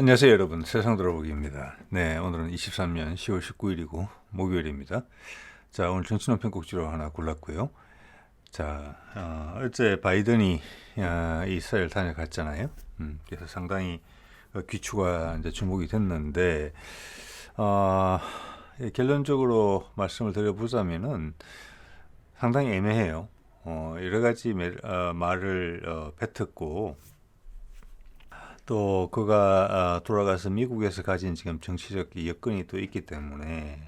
안녕하세요 여러분, 세상 돌아보기입니다. 네, 오늘은 23년 10월 19일이고 목요일입니다. 자, 오늘 정치론 편곡지로 하나 골랐고요. 자, 어제 바이든이 이스라엘 다녀갔잖아요. 그래서 상당히 귀추가 이제 주목이 됐는데 결론적으로 말씀을 드려보자면은 상당히 애매해요. 여러 가지 말을 뱉었고, 또 그가 돌아가서 미국에서 가진 지금 정치적 여건이 또 있기 때문에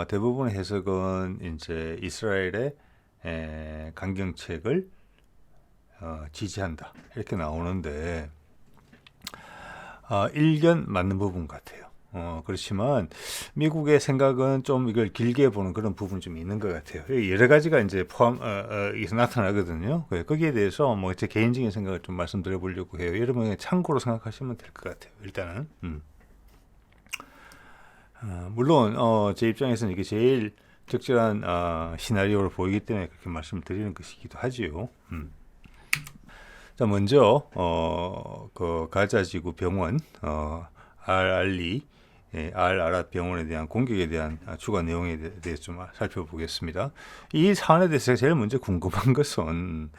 대부분의 해석은 이제 이스라엘의 강경책을 지지한다 이렇게 나오는데 일견 맞는 부분 같아요. 그렇지만 미국의 생각은 좀 이걸 길게 보는 그런 부분이 좀 있는 것 같아요. 여러 가지가 이제 여기서 나타나거든요. 거기에 대해서 뭐 제 개인적인 생각을 좀 말씀드려 보려고 해요. 여러분 참고로 생각하시면 될 것 같아요. 일단은 물론 제 입장에서는 이게 제일 적절한 시나리오로 보이기 때문에 그렇게 말씀을 드리는 것이기도 하지요. 자, 먼저 그 가자지구 병원 알알리 알아랏 병원에 대한 공격에 대한 추가 내용에 대해서 좀 살펴보겠습니다. 이 사안에 대해서 제일 먼저 궁금한 것은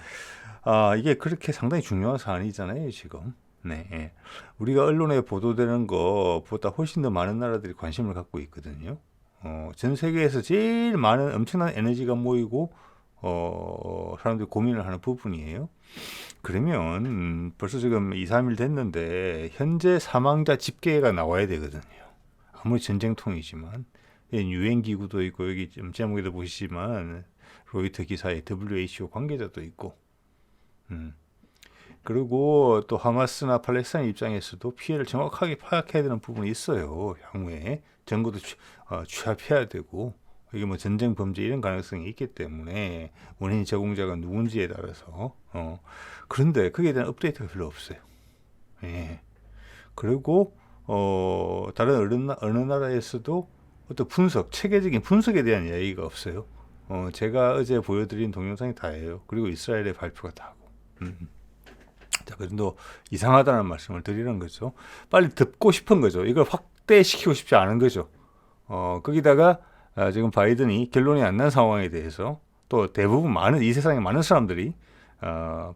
이게 그렇게 상당히 중요한 사안이잖아요, 지금. 네, 예. 우리가 언론에 보도되는 것보다 훨씬 더 많은 나라들이 관심을 갖고 있거든요. 전 세계에서 제일 많은 엄청난 에너지가 모이고 사람들이 고민을 하는 부분이에요. 그러면 벌써 지금 2, 3일 됐는데 현재 사망자 집계가 나와야 되거든요. 아무리 전쟁통이지만 유엔기구도 있고 여기 좀 제목에도 보시지만 로이터 기사에 WHO 관계자도 있고 그리고 또 하마스나 팔레스타인 입장에서도 피해를 정확하게 파악해야 되는 부분이 있어요. 향후에 정부도 취합해야 되고 이게 뭐 전쟁 범죄 이런 가능성이 있기 때문에 원인 제공자가 누군지에 따라서 그런데 거기에 대한 업데이트가 별로 없어요. 예. 그리고 다른 어느 나라에서도 어떤 분석, 체계적인 분석에 대한 이야기가 없어요. 제가 어제 보여드린 동영상이 다예요. 그리고 이스라엘의 발표가 다고. 자, 그래도 이상하다는 말씀을 드리는 거죠. 빨리 듣고 싶은 거죠. 이걸 확대시키고 싶지 않은 거죠. 거기다가 지금 바이든이 결론이 안 난 상황에 대해서 또 대부분 이 세상에 많은 사람들이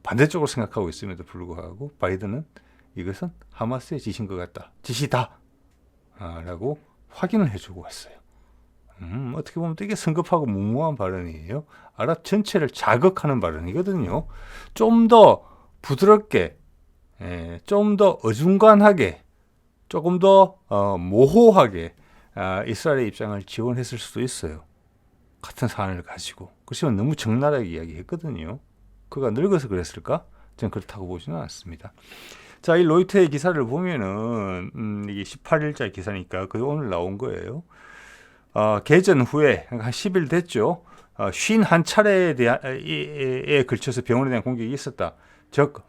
반대쪽으로 생각하고 있음에도 불구하고 바이든은 이것은 하마스의 지시인 것 같다. 지시다. 라고 확인을 해주고 왔어요. 어떻게 보면 되게 성급하고 무모한 발언이에요. 아랍 전체를 자극하는 발언이거든요. 좀 더 부드럽게, 좀 더 어중간하게, 조금 더 모호하게 이스라엘의 입장을 지원했을 수도 있어요. 같은 사안을 가지고. 그렇지만 너무 적나라하게 이야기했거든요. 그가 늙어서 그랬을까? 저는 그렇다고 보지는 않습니다. 자, 이 로이터의 기사를 보면은 이게 18일자 기사니까 거의 오늘 나온 거예요. 개전 후에 한 10일 됐죠. 51차례에 걸쳐서 병원에 대한 공격이 있었다. 즉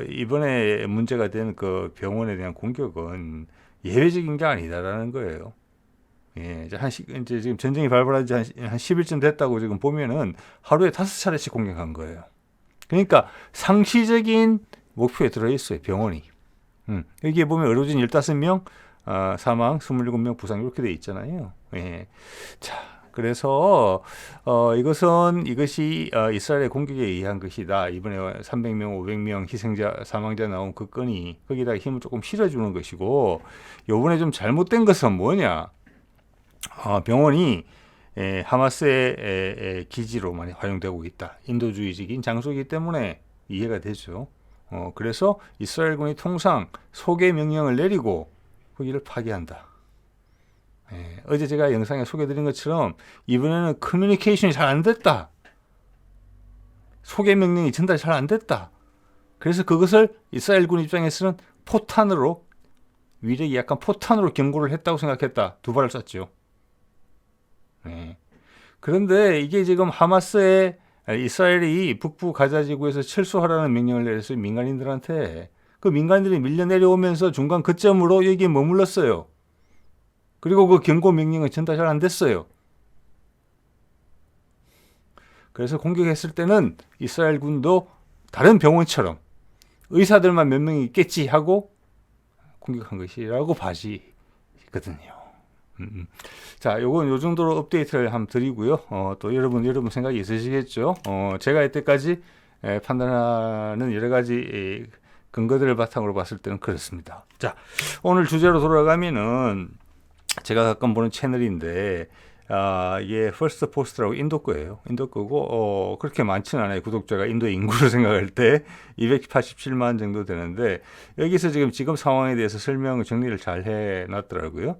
이번에 문제가 된 그 병원에 대한 공격은 예외적인 게 아니다라는 거예요. 예, 이제 지금 전쟁이 발발한 지 한 10일쯤 됐다고 지금 보면은 하루에 5차례씩 공격한 거예요. 그러니까 상시적인 목표에 들어있어요, 병원이. 여기에 보면 의료진 15명, 사망 27명, 부상 이렇게 돼 있잖아요. 예. 자, 그래서 이것이 이스라엘의 공격에 의한 것이다. 이번에 300명, 500명 희생자, 사망자 나온 그 건이 거기다가 힘을 조금 실어주는 것이고, 요번에 좀 잘못된 것은 뭐냐? 병원이 하마스의 기지로 많이 활용되고 있다. 인도주의적인 장소이기 때문에 이해가 되죠. 그래서 이스라엘군이 통상 소개 명령을 내리고 거기를 파괴한다. 어제 제가 영상에 소개드린 것처럼 이번에는 커뮤니케이션이 잘 안 됐다. 소개 명령이 전달이 잘 안 됐다. 그래서 그것을 이스라엘군 입장에서는 위력이 약간 포탄으로 경고를 했다고 생각했다. 두 발을 쐈죠. 그런데 이게 지금 하마스의 이스라엘이 북부 가자지구에서 철수하라는 명령을 내렸어요. 민간인들한테. 그 민간인들이 밀려 내려오면서 중간 거점으로 여기에 머물렀어요. 그리고 그 경고 명령은 전달 잘 안 됐어요. 그래서 공격했을 때는 이스라엘 군도 다른 병원처럼 의사들만 몇 명이 있겠지 하고 공격한 것이라고 봐지거든요. 자, 요건 요 정도로 업데이트를 한번 드리고요. 또 여러분 생각이 있으시겠죠? 제가 이때까지 판단하는 여러 가지 근거들을 바탕으로 봤을 때는 그렇습니다. 자, 오늘 주제로 돌아가면은 제가 가끔 보는 채널인데, 이게 퍼스트 포스트라고 인도 거예요. 인도 거고, 그렇게 많지는 않아요. 구독자가 인도 인구를 생각할 때 287만 정도 되는데, 여기서 지금 상황에 대해서 설명을 정리를 잘 해놨더라고요.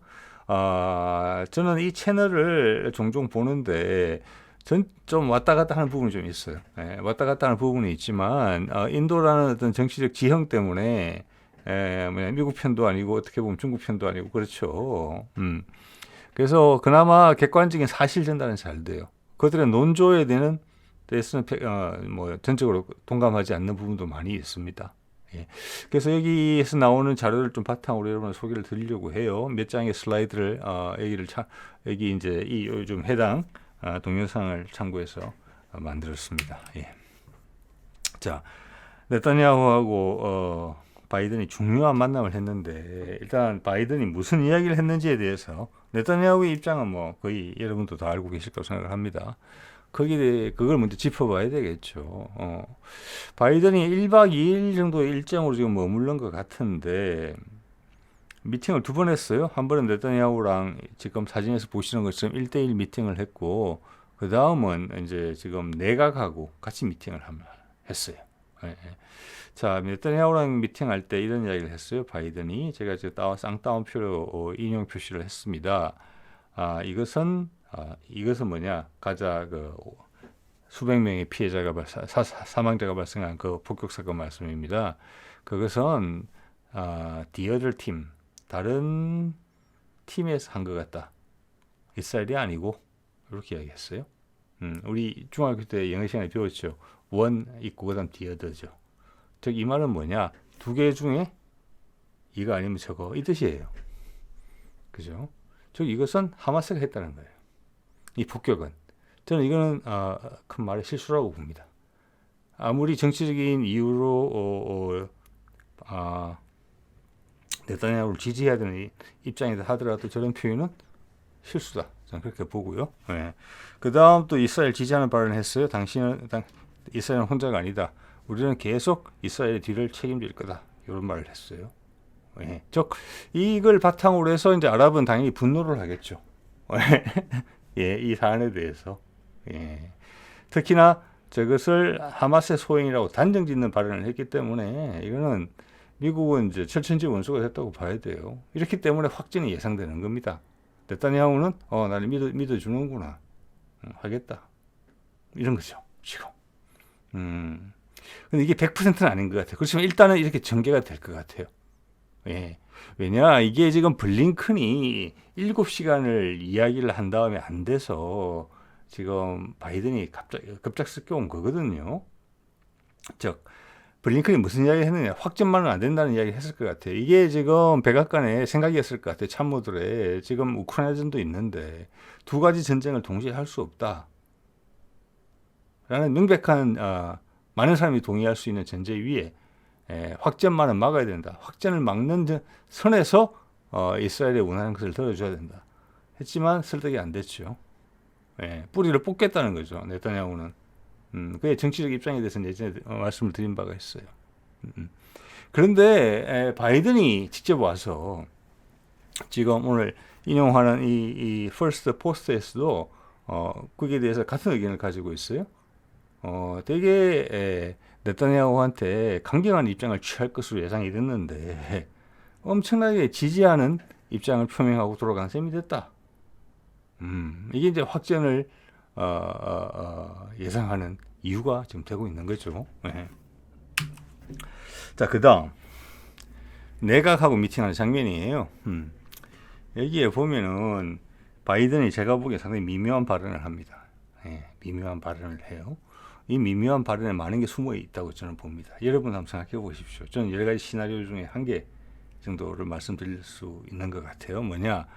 저는 이 채널을 종종 보는데, 전 좀 왔다 갔다 하는 부분이 좀 있어요. 왔다 갔다 하는 부분이 있지만, 인도라는 어떤 정치적 지형 때문에, 미국 편도 아니고, 어떻게 보면 중국 편도 아니고, 그렇죠. 그래서 그나마 객관적인 사실 전달은 잘 돼요. 그들의 논조에 대해서는 전적으로 동감하지 않는 부분도 많이 있습니다. 예. 그래서 여기에서 나오는 자료를 좀 바탕으로 여러분 소개를 드리려고 해요. 몇 장의 슬라이드를 여기 이제 이 요즘 해당 동영상을 참고해서 만들었습니다. 예. 자, 네타냐후하고 바이든이 중요한 만남을 했는데, 일단 바이든이 무슨 이야기를 했는지에 대해서 네타냐후의 입장은 뭐 거의 여러분도 다 알고 계실 거라고 생각을 합니다. 거기에 대해 그걸 먼저 짚어봐야 되겠죠. 바이든이 1박 2일 정도 일정으로 지금 머무른 것 같은데, 미팅을 2번 했어요. 한 번은 네타냐후랑 지금 사진에서 보시는 것처럼 1대1 미팅을 했고, 그 다음은 이제 지금 내각하고 같이 미팅을 했어요. 예. 자, 네타냐후랑 미팅할 때 이런 이야기를 했어요. 바이든이. 제가 이제 쌍따옴표로 인용 표시를 했습니다. 이것은 뭐냐? 가자 수백 명의 피해자가 사망자가 발생한 그 폭격 사건 말씀입니다. 그것은 the other team, 다른 팀에서 한 것 같다. 이스라엘이 아니고 이렇게 이야기했어요. 우리 중학교 때 영어 시간에 배웠죠. one 있고 그다음 the other죠. 즉 이 말은 뭐냐? 두 개 중에 이거 아니면 저거 이 뜻이에요. 그죠? 즉 이것은 하마스가 했다는 거예요. 이 폭격은. 저는 이거는 큰 말의 실수라고 봅니다. 아무리 정치적인 이유로 네타냐후를 지지해야 되는 입장이다 하더라도 저런 표현은 실수다. 저는 그렇게 보고요. 네. 그 다음 또 이스라엘 지지하는 발언을 했어요. 이스라엘은 혼자가 아니다. 우리는 계속 이스라엘의 뒤를 책임질 거다. 이런 말을 했어요. 예. 즉 이걸 바탕으로 해서 이제 아랍은 당연히 분노를 하겠죠. 예, 이 사안에 대해서. 예. 특히나 저것을 하마스의 소행이라고 단정짓는 발언을 했기 때문에 이거는 미국은 이제 철천지 원수가 됐다고 봐야 돼요. 이렇기 때문에 확진이 예상되는 겁니다. 네타냐후는 나를 믿어주는구나. 하겠다. 이런 거죠. 지금. 근데 이게 100%는 아닌 것 같아요. 그렇지만 일단은 이렇게 전개가 될 것 같아요. 예. 왜냐, 이게 지금 블링컨이 7시간을 이야기를 한 다음에 안 돼서 지금 바이든이 급작스럽게 온 거거든요. 즉, 블링컨이 무슨 이야기 했느냐, 확전만은 안 된다는 이야기 했을 것 같아요. 이게 지금 백악관의 생각이었을 것 같아요. 참모들의. 지금 우크라이나전도 있는데 두 가지 전쟁을 동시에 할 수 없다. 라는 명백한 많은 사람이 동의할 수 있는 전제 위에 확전만은 막아야 된다. 확전을 막는 선에서 이스라엘의 원하는 것을 들어줘야 된다. 했지만 설득이 안 됐죠. 뿌리를 뽑겠다는 거죠. 네타냐후는. 그의 정치적 입장에 대해서는 예전에 말씀을 드린 바가 있어요. 그런데 바이든이 직접 와서 지금 오늘 인용하는 이 퍼스트 포스트에서도 거기에 대해서 같은 의견을 가지고 있어요. 되게 네타냐후한테 강경한 입장을 취할 것으로 예상이 됐는데 엄청나게 지지하는 입장을 표명하고 돌아간 셈이 됐다. 이게 이제 확전을 예상하는 이유가 지금 되고 있는 거죠. 네. 자, 그 다음 내각하고 미팅하는 장면이에요. 여기에 보면은 바이든이 제가 보기에 상당히 미묘한 발언을 합니다. 미묘한 발언을 해요. 이 미묘한 발언에 많은 게 숨어 있다고 저는 봅니다. 여러분 한번 생각해 보십시오. 저는 여러 가지 시나리오 중에 한 개 정도를 말씀드릴 수 있는 것 같아요. 뭐냐,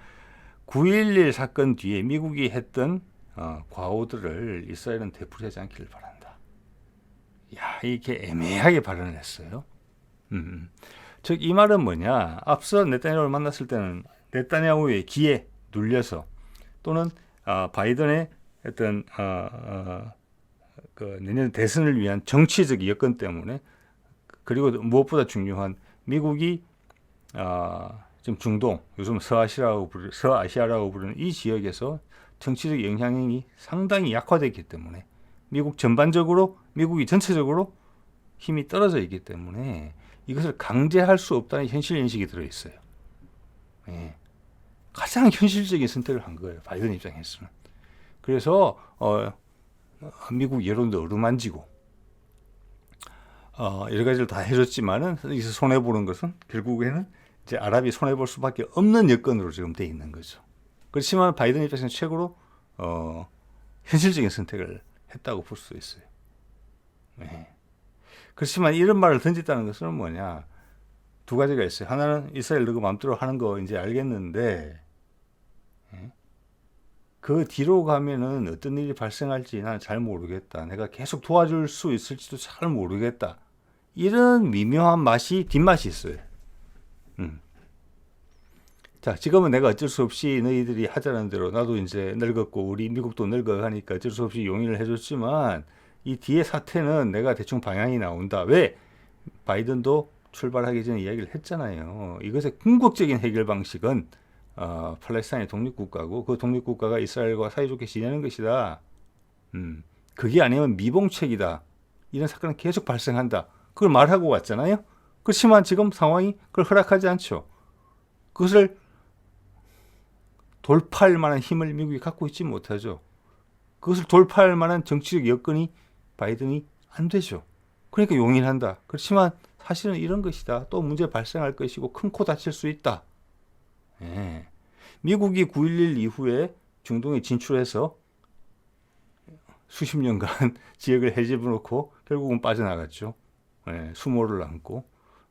9.11 사건 뒤에 미국이 했던 과오들을 이스라엘은 되풀이하지 않기를 바란다. 야, 이렇게 애매하게 발언을 했어요. 즉 이 말은 뭐냐? 앞서 네타냐후를 만났을 때는 네타냐후의 기에 눌려서 또는 바이든의 어떤 그 내년 대선을 위한 정치적 여건 때문에, 그리고 무엇보다 중요한 미국이 지금 중동, 요즘 서아시아라고 부르는 이 지역에서 정치적 영향력이 상당히 약화됐기 때문에 미국이 전체적으로 힘이 떨어져 있기 때문에 이것을 강제할 수 없다는 현실 인식이 들어있어요. 예. 가장 현실적인 선택을 한 거예요, 바이든 입장에서는. 그래서 미국 여론도 어루만지고 여러 가지를 다 해줬지만은 여기서 손해 보는 것은 결국에는 이제 아랍이 손해 볼 수밖에 없는 여건으로 지금 돼 있는 거죠. 그렇지만 바이든 입장에서는 최고로 현실적인 선택을 했다고 볼 수 있어요. 네. 그렇지만 이런 말을 던졌다는 것은 뭐냐? 두 가지가 있어요. 하나는 이스라엘 너그 마음대로 하는 거 이제 알겠는데, 그 뒤로 가면은 어떤 일이 발생할지 난 잘 모르겠다. 내가 계속 도와줄 수 있을지도 잘 모르겠다. 이런 미묘한 맛이, 뒷맛이 있어요. 자, 지금은 내가 어쩔 수 없이 너희들이 하자는 대로, 나도 이제 늙었고 우리 미국도 늙어가니까 어쩔 수 없이 용인을 해줬지만, 이 뒤에 사태는 내가 대충 방향이 나온다. 왜? 바이든도 출발하기 전에 이야기를 했잖아요. 이것의 궁극적인 해결 방식은 팔레스타인의 독립국가고, 그 독립국가가 이스라엘과 사이좋게 지내는 것이다. 그게 아니면 미봉책이다. 이런 사건은 계속 발생한다. 그걸 말하고 왔잖아요. 그렇지만 지금 상황이 그걸 허락하지 않죠. 그것을 돌파할 만한 힘을 미국이 갖고 있지 못하죠. 그것을 돌파할 만한 정치적 여건이 바이든이 안 되죠. 그러니까 용인한다. 그렇지만 사실은 이런 것이다. 또 문제 발생할 것이고 큰 코 다칠 수 있다. 예. 미국이 9.11 이후에 중동에 진출해서 수십 년간 지역을 헤집어 놓고 결국은 빠져나갔죠. 예, 수모를 안고.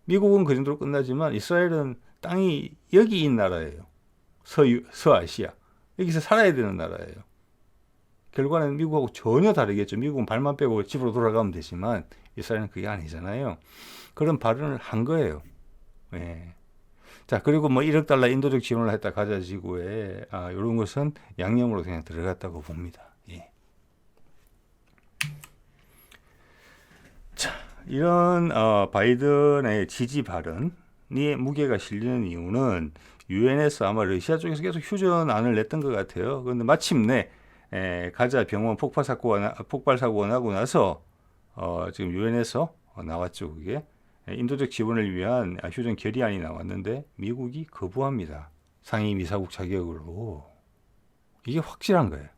미국은 그 정도로 끝나지만 이스라엘은 땅이 여기인 나라예요. 서아시아. 여기서 살아야 되는 나라예요. 결과는 미국하고 전혀 다르겠죠. 미국은 발만 빼고 집으로 돌아가면 되지만 이스라엘은 그게 아니잖아요. 그런 발언을 한 거예요. 예. 자, 그리고 뭐 1억 달러 인도적 지원을 했다 가자지구에 이런 것은 양념으로 그냥 들어갔다고 봅니다. 예. 자, 이런 바이든의 지지 발언이 무게가 실리는 이유는 유엔에서 아마 러시아 쪽에서 계속 휴전안을 냈던 것 같아요. 그런데 마침내 가자 병원 폭발 사고가 나고 나서 지금 유엔에서 나왔죠. 그게 인도적 지원을 위한 휴전 결의안이 나왔는데 미국이 거부합니다. 상임 이사국 자격으로. 이게 확실한 거예요.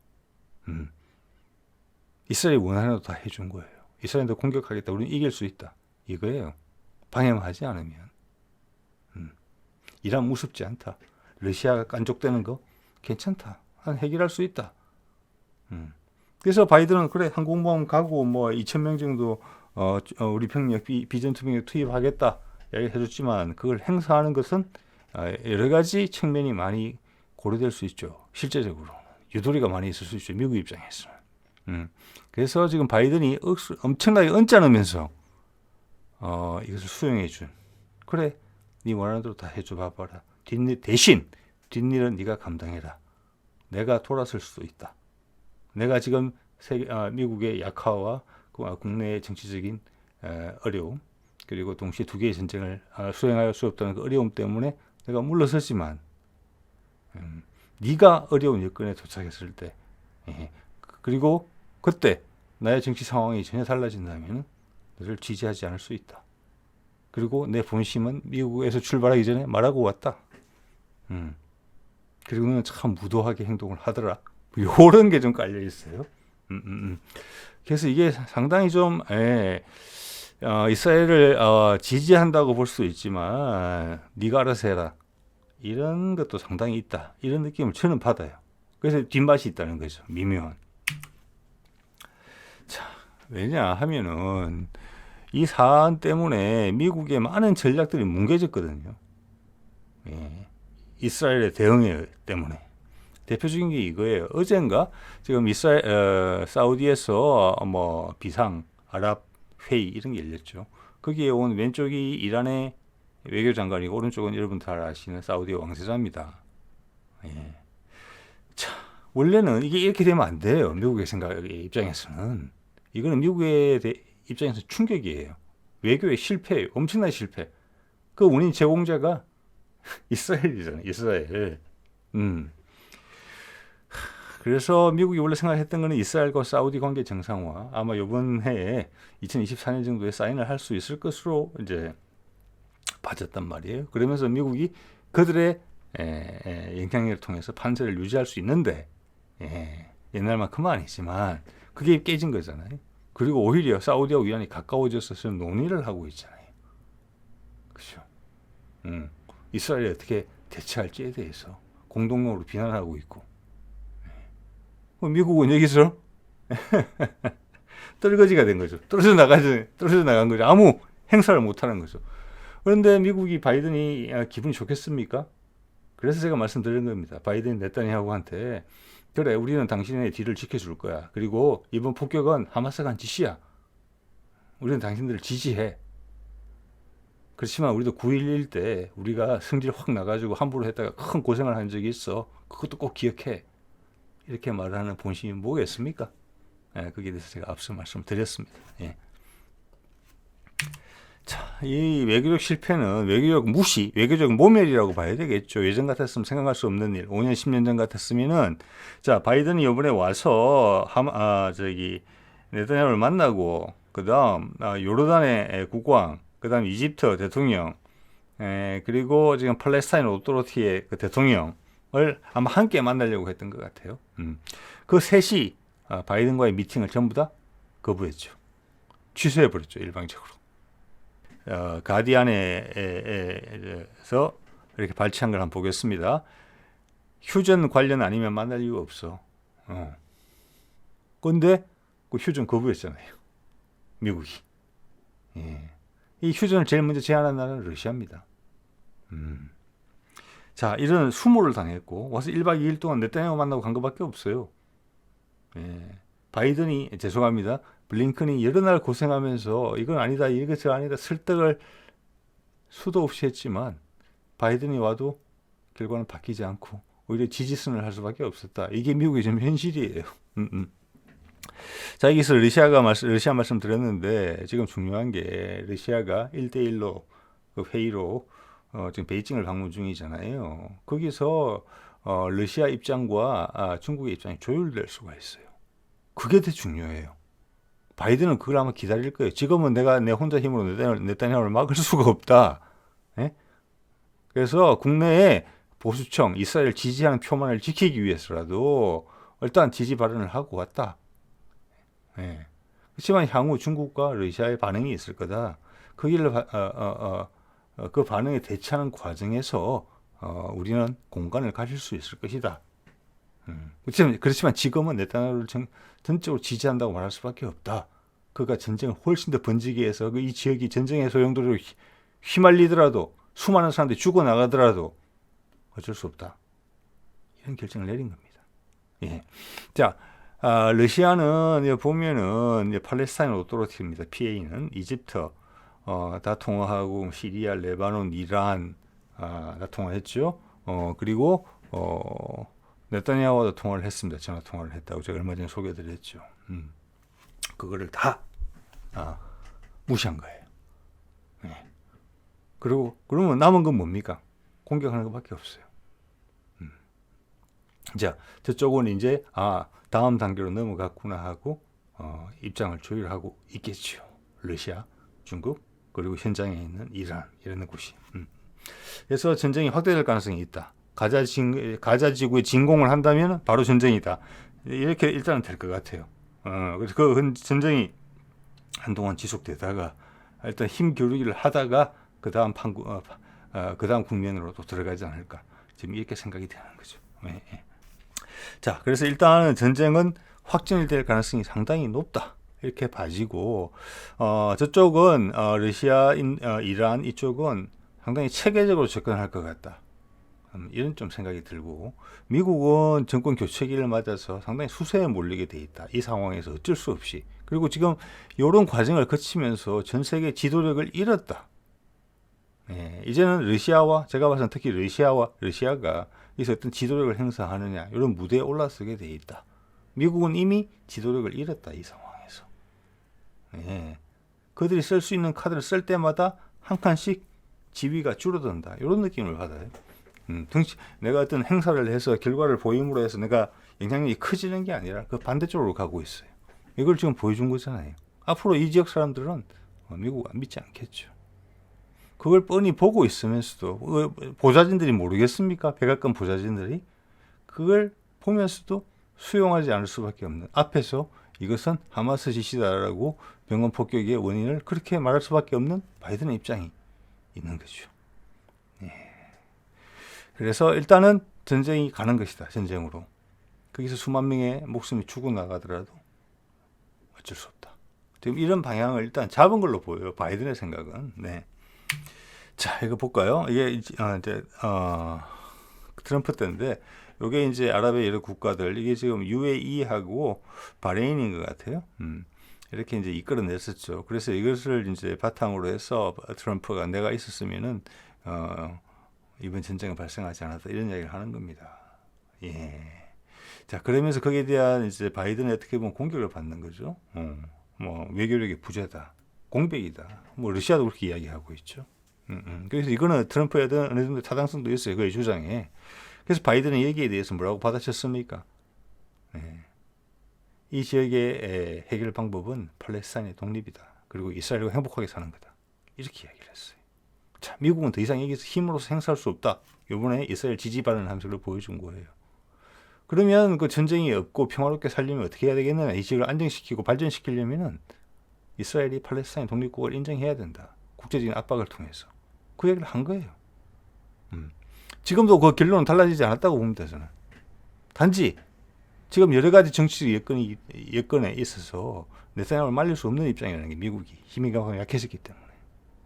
이스라엘이 원하는 거 다 해준 거예요. 이스라엘도 공격하겠다. 우리는 이길 수 있다. 이거예요. 방해하지 않으면. 이란 무섭지 않다. 러시아가 깐족되는 거 괜찮다. 해결할 수 있다. 그래서 바이든은 그래 항공모함 가고 뭐 2,000명 정도 우리 병력 비전투 병력 투입하겠다 이야기해줬지만 그걸 행사하는 것은 여러 가지 측면이 많이 고려될 수 있죠. 실제적으로 유도리가 많이 있을 수 있죠. 미국 입장에서는. 그래서 지금 바이든이 엄청나게 언짢으면서 이것을 수용해준. 그래, 네 원하는 대로 다 해줘 봐봐라. 대신 뒷일은 네가 감당해라. 내가 돌아설 수도 있다. 내가 지금 미국의 약화와 국내의 정치적인 어려움, 그리고 동시에 두 개의 전쟁을 수행할 수 없다는 그 어려움 때문에 내가 물러섰지만 네가 어려운 여건에 도착했을 때, 그리고 그때 나의 정치 상황이 전혀 달라진다면 너를 지지하지 않을 수 있다. 그리고 내 본심은 미국에서 출발하기 전에 말하고 왔다. 그리고 너는 참 무도하게 행동을 하더라. 이런 게 좀 깔려 있어요. 그래서 이게 상당히 좀 이스라엘을 지지한다고 볼 수 있지만 네가 알아서 해라. 이런 것도 상당히 있다. 이런 느낌을 저는 받아요. 그래서 뒷맛이 있다는 거죠. 미묘한. 자, 왜냐 하면은 이 사안 때문에 미국의 많은 전략들이 뭉개졌거든요. 예. 이스라엘의 대응 때문에. 대표적인 게 이거예요. 어젠가 지금 사우디에서 뭐 비상 아랍 회의 이런 게 열렸죠. 거기에 온 왼쪽이 이란의 외교장관이고 오른쪽은 여러분 다 아시는 사우디의 왕세자입니다. 예. 자, 원래는 이게 이렇게 되면 안 돼요. 미국의 생각의 입장에서는. 이거는 미국의 입장에서 충격이에요. 외교의 실패예요. 엄청난 실패. 그 원인 제공자가 이스라엘이잖아요. 이스라엘. 그래서 미국이 원래 생각했던 거는 이스라엘과 사우디 관계 정상화, 아마 이번 해에 2024년 정도에 사인을 할 수 있을 것으로 이제 봐졌단 말이에요. 그러면서 미국이 그들의 영향력을 통해서 판세를 유지할 수 있는데, 옛날만큼은 아니지만 그게 깨진 거잖아요. 그리고 오히려 사우디와 이란이 가까워져서 논의를 하고 있잖아요. 그렇죠? 이스라엘이 어떻게 대처할지에 대해서 공동으로 비난하고 있고, 미국은 여기서 떨거지가 된 거죠. 떨어져 나간 거죠. 아무 행사를 못 하는 거죠. 그런데 미국이 바이든이 기분이 좋겠습니까? 그래서 제가 말씀드린 겁니다. 바이든 네타냐후한테 그래, 우리는 당신의 뒤를 지켜줄 거야. 그리고 이번 폭격은 하마스가 한 짓이야. 우리는 당신들을 지지해. 그렇지만 우리도 9.11 때 우리가 성질 확 나가지고 함부로 했다가 큰 고생을 한 적이 있어. 그것도 꼭 기억해. 이렇게 말하는 본심이 뭐겠습니까? 거기에 대해서 제가 앞서 말씀드렸습니다. 예. 자, 이 외교적 실패는 외교적 무시, 외교적 모멸이라고 봐야 되겠죠. 예전 같았으면 생각할 수 없는 일. 5년, 10년 전 같았으면은, 자, 바이든이 이번에 와서, 네타냐후를 만나고, 그 다음, 요르단의 국왕, 그 다음 이집트 대통령, 그리고 지금 팔레스타인 오토리티의 그 대통령을 아마 함께 만나려고 했던 것 같아요. 그 셋이 바이든과의 미팅을 전부 다 거부했죠. 취소해버렸죠, 일방적으로. 가디안에서 이렇게 발췌한 걸 한번 보겠습니다. 휴전 관련 아니면 만날 이유가 없어. 근데 그 휴전 거부했잖아요. 미국이. 예. 이 휴전을 제일 먼저 제안한 나라는 러시아입니다. 자, 이런 수모를 당했고 와서 1박 2일 동안 네타냐후 만나고 간 것밖에 없어요. 예. 바이든이 죄송합니다. 블링컨이 여러 날 고생하면서 이건 아니다, 이것이 아니다, 설득을 수도 없이 했지만 바이든이 와도 결과는 바뀌지 않고 오히려 지지선을 할 수밖에 없었다. 이게 미국의 지금 현실이에요. 자, 여기서 러시아 말씀 드렸는데 지금 중요한 게 러시아가 1대1로 그 회의로 지금 베이징을 방문 중이잖아요. 거기서 러시아 입장과 중국의 입장이 조율될 수가 있어요. 그게 더 중요해요. 바이든은 그걸 아마 기다릴 거예요. 지금은 내가 내 혼자 힘으로 네타냐후를 막을 수가 없다. 예? 그래서 국내에 보수층, 이스라엘 지지하는 표만을 지키기 위해서라도 일단 지지 발언을 하고 왔다. 예. 그렇지만 향후 중국과 러시아의 반응이 있을 거다. 그 반응에 대처하는 과정에서 우리는 공간을 가질 수 있을 것이다. 그렇지만 지금은 네타냐후를 전적으로 지지한다고 말할 수밖에 없다. 그가 전쟁을 훨씬 더 번지게 해서 이 지역이 전쟁의 소용돌이로 휘말리더라도 수많은 사람들이 죽어나가더라도 어쩔 수 없다. 이런 결정을 내린 겁니다. 예. 자, 러시아는 보면은 팔레스타인 오토리티입니다. PA는 이집트 다 통화하고 시리아, 레바논, 이란 다 통화했죠. 그리고 네타냐후와도 통화를 했습니다. 전화 통화를 했다고 제가 얼마 전에 소개드렸죠. 그거를 다 무시한 거예요. 네. 그리고 그러면 남은 건 뭡니까? 공격하는 것밖에 없어요. 자, 저쪽은 이제 다음 단계로 넘어갔구나 하고 입장을 조율하고 있겠죠. 러시아, 중국, 그리고 현장에 있는 이란 이런 곳이. 그래서 전쟁이 확대될 가능성이 있다. 가자 지구에 진공을 한다면 바로 전쟁이다. 이렇게 일단은 될 것 같아요. 그래서 그 전쟁이 한동안 지속되다가 일단 힘 겨루기를 하다가 그 다음 국면으로 또 들어가지 않을까. 지금 이렇게 생각이 되는 거죠. 네. 자, 그래서 일단은 전쟁은 확전이 될 가능성이 상당히 높다. 이렇게 봐지고, 저쪽은 러시아, 이란 이쪽은 상당히 체계적으로 접근할 것 같다. 이런 좀 생각이 들고, 미국은 정권 교체기를 맞아서 상당히 수세에 몰리게 돼 있다. 이 상황에서 어쩔 수 없이. 그리고 지금 이런 과정을 거치면서 전 세계 지도력을 잃었다. 예, 이제는 러시아와 제가 봐서는 특히 러시아가 여기서 어떤 지도력을 행사하느냐 이런 무대에 올라서게 돼 있다. 미국은 이미 지도력을 잃었다 이 상황에서. 예, 그들이 쓸 수 있는 카드를 쓸 때마다 한 칸씩 지위가 줄어든다 이런 느낌을 받아요. 내가 어떤 행사를 해서 결과를 보임으로 해서 내가 영향력이 커지는 게 아니라 그 반대쪽으로 가고 있어요. 이걸 지금 보여준 거잖아요. 앞으로 이 지역 사람들은 미국 안 믿지 않겠죠. 그걸 뻔히 보고 있으면서도 보좌진들이 모르겠습니까? 백악관 보좌진들이 그걸 보면서도 수용하지 않을 수밖에 없는 앞에서 이것은 하마스 지시다라고 병원 폭격의 원인을 그렇게 말할 수밖에 없는 바이든의 입장이 있는 거죠. 예. 그래서 일단은 전쟁이 가는 것이다. 전쟁으로. 거기서 수만 명의 목숨이 죽어나가더라도 어쩔 수 없다. 지금 이런 방향을 일단 잡은 걸로 보여요. 바이든의 생각은. 네. 자, 이거 볼까요? 이게 이제 트럼프 때인데, 이게 이제 아랍의 여러 국가들, 이게 지금 UAE하고 바레인인 것 같아요. 이렇게 이제 이끌어냈었죠. 그래서 이것을 이제 바탕으로 해서 트럼프가 내가 있었으면은 이번 전쟁은 발생하지 않았다 이런 이야기를 하는 겁니다. 예. 자, 그러면서 거기에 대한 이제 바이든이 어떻게 보면 공격을 받는 거죠. 뭐 외교력이 부재다, 공백이다. 뭐 러시아도 그렇게 이야기하고 있죠. 그래서 이거는 트럼프에 어느 정도 타당성도 있어요. 그의 주장에. 그래서 바이든은 여기에 대해서 뭐라고 받아쳤습니까? 네. 이 지역의 해결 방법은 팔레스타인의 독립이다. 그리고 이스라엘과 행복하게 사는 거다. 이렇게 이야기를 했어요. 자, 미국은 더 이상 여기서 힘으로서 행사할 수 없다. 이번에 이스라엘 지지 발언 함수를 보여준 거예요. 그러면 그 전쟁이 없고 평화롭게 살려면 어떻게 해야 되겠느냐? 이 지역을 안정시키고 발전시키려면은 이스라엘이 팔레스타인 독립국을 인정해야 된다. 국제적인 압박을 통해서. 그 얘기를 한 거예요. 지금도 그 결론은 달라지지 않았다고 봅니다, 저는. 단지 지금 여러 가지 정치적 여건에 있어서 네타냐후를 말릴 수 없는 입장이라는 게 미국이 힘이 약해졌기 때문에.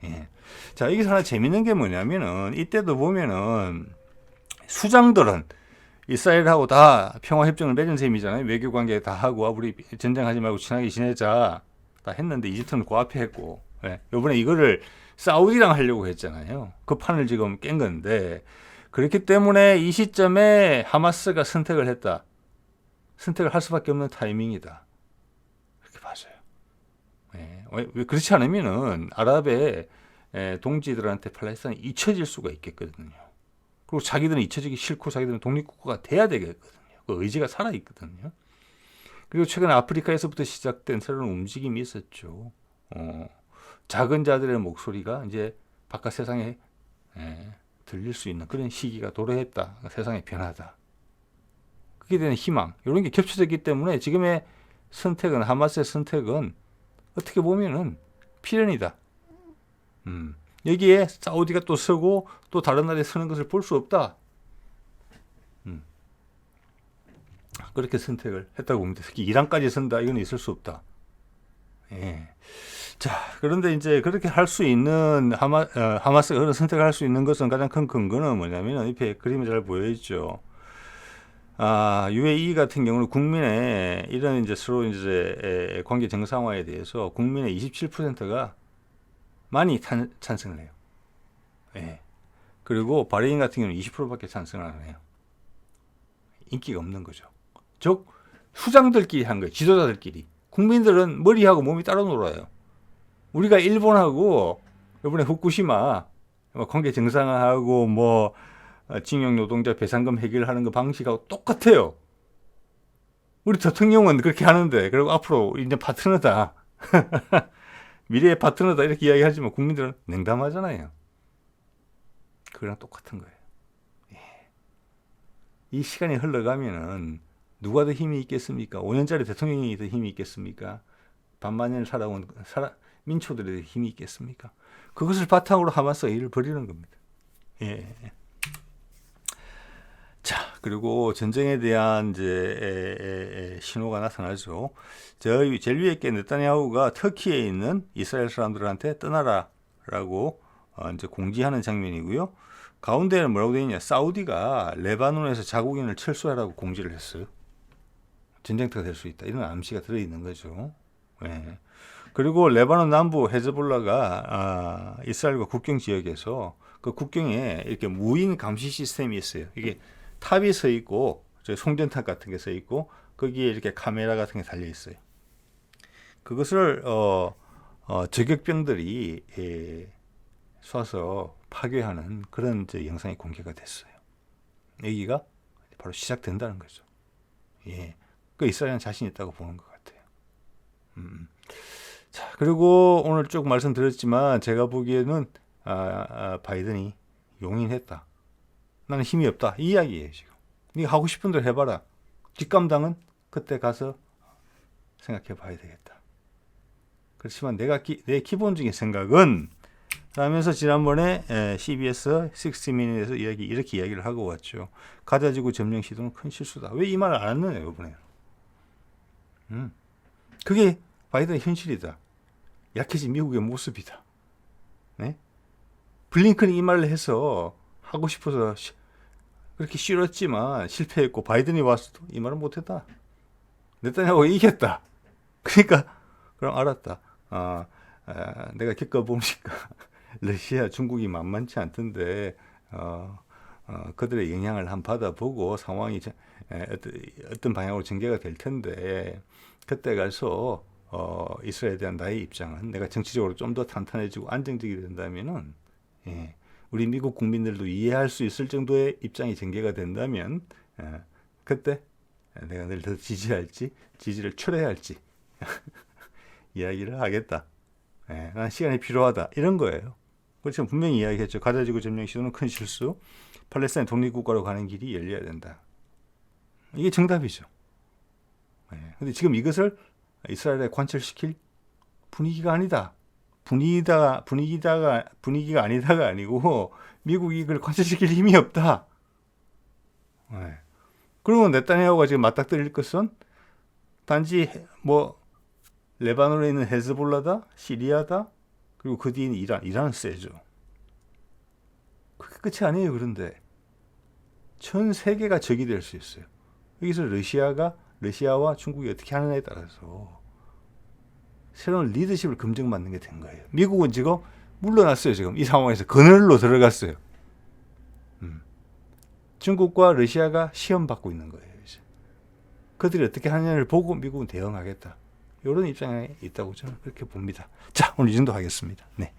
예. 자, 여기서 하나 재밌는 게 뭐냐면은 이때도 보면은 수장들은 이스라엘하고 다 평화협정을 맺은 셈이잖아요. 외교관계 다 하고 우리 전쟁하지 말고 친하게 지내자 다 했는데 이집트는 그 앞에 했고, 예. 이번에 이거를 사우디랑 하려고 했잖아요. 그 판을 지금 깬 건데, 그렇기 때문에 이 시점에 하마스가 선택을 했다. 선택을 할 수밖에 없는 타이밍이다. 그렇게 봐줘요. 예. 왜 그렇지 않으면은 아랍의 동지들한테 팔레스타인이 잊혀질 수가 있겠거든요. 그리고 자기들은 잊혀지기 싫고 자기들은 독립국가가 돼야 되겠거든요. 그 의지가 살아있거든요. 그리고 최근 아프리카에서부터 시작된 새로운 움직임이 있었죠. 작은 자들의 목소리가 이제 바깥 세상에 들릴 수 있는 그런 시기가 도래했다. 세상의 변화다. 그게 대한 희망, 이런 게 겹쳐졌기 때문에 지금의 선택은, 하마스의 선택은 어떻게 보면은 필연이다. 여기에 사우디가 또 서고 또 다른 나라에 서는 것을 볼 수 없다. 그렇게 선택을 했다고 봅니다. 특히 이란까지 선다, 이건 있을 수 없다. 예. 자, 그런데 이제 그렇게 할 수 있는 하마스가 그런 선택을 할 수 있는 것은 가장 큰 근거는 뭐냐면 옆에 그림이 잘 보여있죠. UAE 같은 경우는 국민의 이런 이제 서로 이제 관계 정상화에 대해서 국민의 27%가 많이 찬성을 해요. 예. 그리고 바레인 같은 경우는 20%밖에 찬성을 안 해요. 인기가 없는 거죠. 즉 수장들끼리 한 거예요. 지도자들끼리. 국민들은 머리하고 몸이 따로 놀아요. 우리가 일본하고 이번에 후쿠시마 관계 정상화하고 뭐 징용 노동자 배상금 해결하는 그 방식하고 똑같아요. 우리 대통령은 그렇게 하는데, 그리고 앞으로 이제 파트너다. 미래의 파트너다 이렇게 이야기하지만 국민들은 냉담하잖아요. 그거랑 똑같은 거예요. 예. 이 시간이 흘러가면은 누가 더 힘이 있겠습니까? 5년짜리 대통령이 더 힘이 있겠습니까? 반만년을 살아온 민초들의 힘이 있겠습니까? 그것을 바탕으로 하마스가 일을 벌이는 겁니다. 예. 자, 그리고 전쟁에 대한 이제 신호가 나타나죠. 제일 위에 있게 네타냐후가 터키에 있는 이스라엘 사람들한테 떠나라라고 이제 공지하는 장면이고요. 가운데는 뭐라고 되어 있냐? 사우디가 레바논에서 자국인을 철수하라고 공지를 했어요. 전쟁터가 될 수 있다. 이런 암시가 들어있는 거죠. 예. 그리고 레바논 남부 헤즈볼라가 이스라엘과 국경 지역에서 그 국경에 이렇게 무인 감시 시스템이 있어요. 이게 탑이 서 있고 송전탑 같은 게 서 있고 거기에 이렇게 카메라 같은 게 달려 있어요. 그것을 저격병들이 쏴서 파괴하는 그런 영상이 공개가 됐어요. 여기가 바로 시작된다는 거죠. 예, 그 이스라엘은 자신 있다고 보는 것 같아요. 자, 그리고 오늘 쭉 말씀드렸지만 제가 보기에는 바이든이 용인했다. 나는 힘이 없다. 이 이야기예요 지금. 네가 하고 싶은 대로 해봐라. 뒷감당은 그때 가서 생각해봐야 되겠다. 그렇지만 내 기본적인 생각은 하면서 지난번에 CBS 60minutes에서 이렇게 이야기를 하고 왔죠. 가자지구 점령 시도는 큰 실수다. 왜 이 말을 안 했느냐 이번에. 그게 바이든의 현실이다. 약해진 미국의 모습이다. 네? 블링컨이 이 말을 해서 하고 싶어서 그렇게 싫었지만 실패했고 바이든이 와서도 이 말은 못했다. 네타냐후가 이겼다. 그러니까 그럼 알았다. 내가 겪어보니까 러시아, 중국이 만만치 않던데 그들의 영향을 한번 받아보고 상황이 어떤 방향으로 전개가 될 텐데 그때 가서 이스라엘에 대한 나의 입장은 내가 정치적으로 좀 더 탄탄해지고 안정적이 된다면은 우리 미국 국민들도 이해할 수 있을 정도의 입장이 전개가 된다면 그때 내가 늘 더 지지할지 지지를 철회할지 이야기를 하겠다. 난 시간이 필요하다. 이런 거예요. 그렇죠. 분명히 이야기했죠. 가자지구 점령 시도는 큰 실수. 팔레스타인 독립국가로 가는 길이 열려야 된다. 이게 정답이죠. 근데 지금 이것을 이스라엘에 관철시킬 분위기가 아니다. 분위기가 아니다가 아니고 미국이 이걸 관철시킬 힘이 없다. 그러면 네타냐후가 지금 맞닥뜨릴 것은 단지 레바논에 있는 헤즈볼라다, 시리아다, 그리고 그 뒤에는 이란은 세죠. 그게 끝이 아니에요. 그런데 전 세계가 적이 될 수 있어요. 여기서 러시아와 중국이 어떻게 하느냐에 따라서 새로운 리더십을 검증받는 게 된 거예요. 미국은 지금 물러났어요. 지금 이 상황에서 그늘로 들어갔어요. 중국과 러시아가 시험 받고 있는 거예요. 이제. 그들이 어떻게 하느냐를 보고 미국은 대응하겠다. 이런 입장에 있다고 저는 그렇게 봅니다. 자, 오늘 이 정도 하겠습니다. 네.